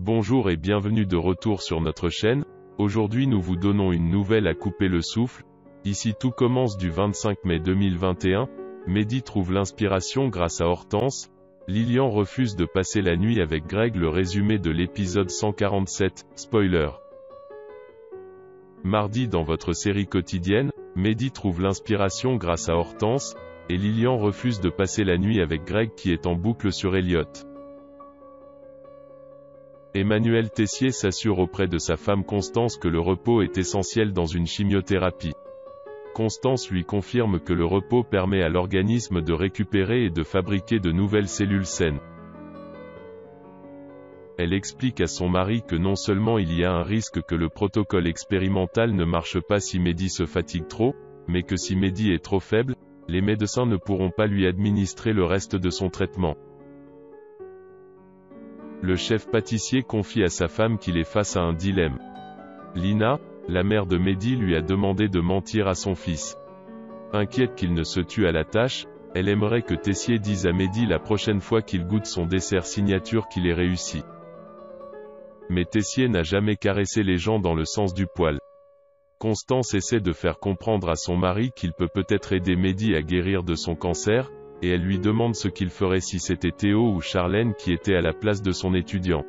Bonjour et bienvenue de retour sur notre chaîne. Aujourd'hui nous vous donnons une nouvelle à couper le souffle. Ici tout commence du 25 mai 2021. Mehdi trouve l'inspiration grâce à Hortense. Lilian refuse de passer la nuit avec Greg. Le résumé de l'épisode 147, spoiler. Mardi dans votre série quotidienne, Mehdi trouve l'inspiration grâce à Hortense, et Lilian refuse de passer la nuit avec Greg qui est en boucle sur Elliot. Emmanuel Tessier s'assure auprès de sa femme Constance que le repos est essentiel dans une chimiothérapie. Constance lui confirme que le repos permet à l'organisme de récupérer et de fabriquer de nouvelles cellules saines. Elle explique à son mari que non seulement il y a un risque que le protocole expérimental ne marche pas si Mehdi se fatigue trop, mais que si Mehdi est trop faible, les médecins ne pourront pas lui administrer le reste de son traitement. Le chef pâtissier confie à sa femme qu'il est face à un dilemme. Lina, la mère de Mehdi, lui a demandé de mentir à son fils. Inquiète qu'il ne se tue à la tâche, elle aimerait que Tessier dise à Mehdi la prochaine fois qu'il goûte son dessert signature qu'il ait réussi. Mais Tessier n'a jamais caressé les gens dans le sens du poil. Constance essaie de faire comprendre à son mari qu'il peut peut-être aider Mehdi à guérir de son cancer, et elle lui demande ce qu'il ferait si c'était Théo ou Charlène qui était à la place de son étudiant.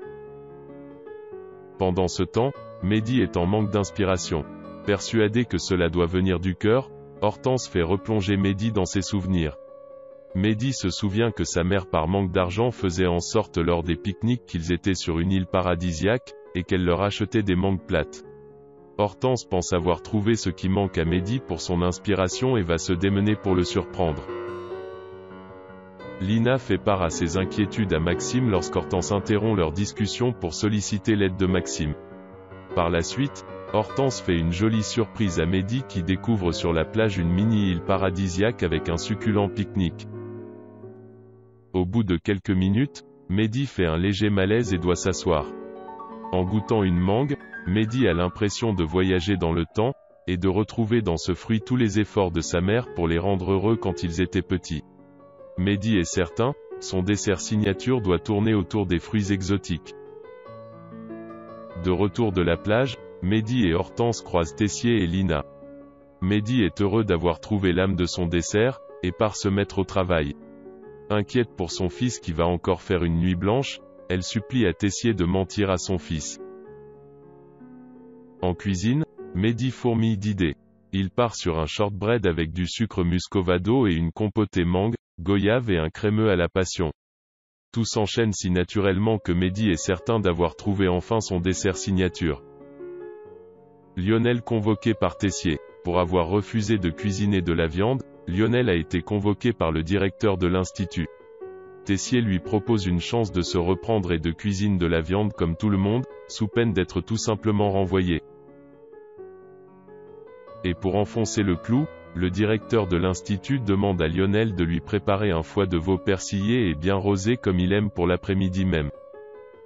Pendant ce temps, Mehdi est en manque d'inspiration. Persuadé que cela doit venir du cœur, Hortense fait replonger Mehdi dans ses souvenirs. Mehdi se souvient que sa mère par manque d'argent faisait en sorte lors des pique-niques qu'ils étaient sur une île paradisiaque, et qu'elle leur achetait des mangues plates. Hortense pense avoir trouvé ce qui manque à Mehdi pour son inspiration et va se démener pour le surprendre. Lina fait part à ses inquiétudes à Maxime lorsqu'Hortense interrompt leur discussion pour solliciter l'aide de Maxime. Par la suite, Hortense fait une jolie surprise à Mehdi qui découvre sur la plage une mini-île paradisiaque avec un succulent pique-nique. Au bout de quelques minutes, Mehdi fait un léger malaise et doit s'asseoir. En goûtant une mangue, Mehdi a l'impression de voyager dans le temps, et de retrouver dans ce fruit tous les efforts de sa mère pour les rendre heureux quand ils étaient petits. Mehdi est certain, son dessert signature doit tourner autour des fruits exotiques. De retour de la plage, Mehdi et Hortense croisent Tessier et Lina. Mehdi est heureux d'avoir trouvé l'âme de son dessert, et part se mettre au travail. Inquiète pour son fils qui va encore faire une nuit blanche, elle supplie à Tessier de mentir à son fils. En cuisine, Mehdi fourmille d'idées. Il part sur un shortbread avec du sucre muscovado et une compotée mangue, goyave et un crémeux à la passion. Tout s'enchaîne si naturellement que Mehdi est certain d'avoir trouvé enfin son dessert signature. Lionel convoqué par Tessier. Pour avoir refusé de cuisiner de la viande, Lionel a été convoqué par le directeur de l'institut. Tessier lui propose une chance de se reprendre et de cuisiner de la viande comme tout le monde, sous peine d'être tout simplement renvoyé. Et pour enfoncer le clou, le directeur de l'institut demande à Lionel de lui préparer un foie de veau persillé et bien rosé comme il aime pour l'après-midi même.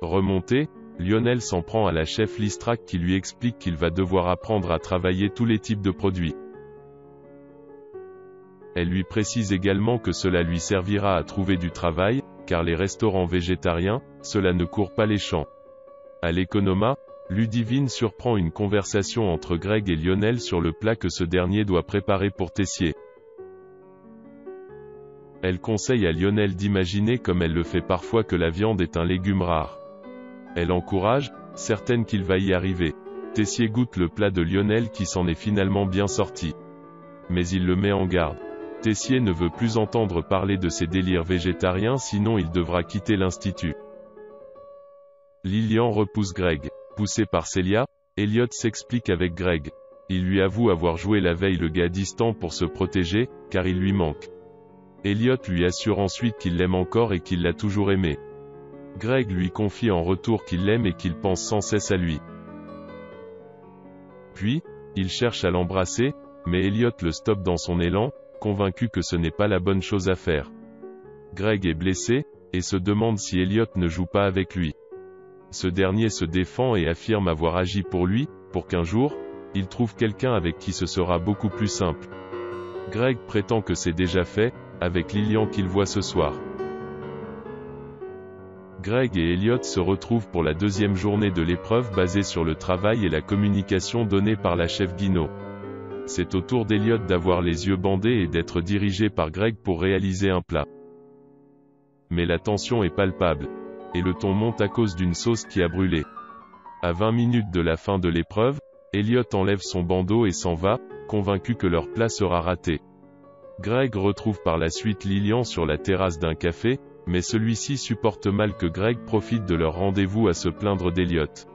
Remonté, Lionel s'en prend à la chef Listrac qui lui explique qu'il va devoir apprendre à travailler tous les types de produits. Elle lui précise également que cela lui servira à trouver du travail, car les restaurants végétariens, cela ne court pas les champs. À l'Economa, Ludivine surprend une conversation entre Greg et Lionel sur le plat que ce dernier doit préparer pour Tessier. Elle conseille à Lionel d'imaginer comme elle le fait parfois que la viande est un légume rare. Elle encourage, certaine qu'il va y arriver. Tessier goûte le plat de Lionel qui s'en est finalement bien sorti. Mais il le met en garde. Tessier ne veut plus entendre parler de ses délires végétariens sinon il devra quitter l'institut. Lilian repousse Greg. Poussé par Célia, Elliot s'explique avec Greg. Il lui avoue avoir joué la veille le gars distant pour se protéger, car il lui manque. Elliot lui assure ensuite qu'il l'aime encore et qu'il l'a toujours aimé. Greg lui confie en retour qu'il l'aime et qu'il pense sans cesse à lui. Puis, il cherche à l'embrasser, mais Elliot le stoppe dans son élan, convaincu que ce n'est pas la bonne chose à faire. Greg est blessé, et se demande si Elliot ne joue pas avec lui. Ce dernier se défend et affirme avoir agi pour lui, pour qu'un jour, il trouve quelqu'un avec qui ce sera beaucoup plus simple. Greg prétend que c'est déjà fait, avec Lilian qu'il voit ce soir. Greg et Elliot se retrouvent pour la deuxième journée de l'épreuve basée sur le travail et la communication donnée par la chef Guino. C'est au tour d'Elliot d'avoir les yeux bandés et d'être dirigé par Greg pour réaliser un plat. Mais la tension est palpable. Et le ton monte à cause d'une sauce qui a brûlé. À 20 minutes de la fin de l'épreuve, Elliot enlève son bandeau et s'en va, convaincu que leur plat sera raté. Greg retrouve par la suite Lillian sur la terrasse d'un café, mais celui-ci supporte mal que Greg profite de leur rendez-vous à se plaindre d'Elliot.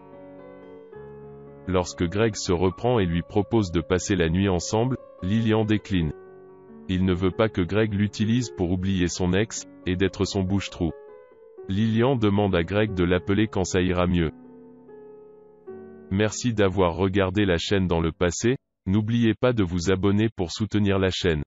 Lorsque Greg se reprend et lui propose de passer la nuit ensemble, Lillian décline. Il ne veut pas que Greg l'utilise pour oublier son ex, et d'être son bouche-trou. Lillian demande à Greg de l'appeler quand ça ira mieux. Merci d'avoir regardé la chaîne dans le passé, n'oubliez pas de vous abonner pour soutenir la chaîne.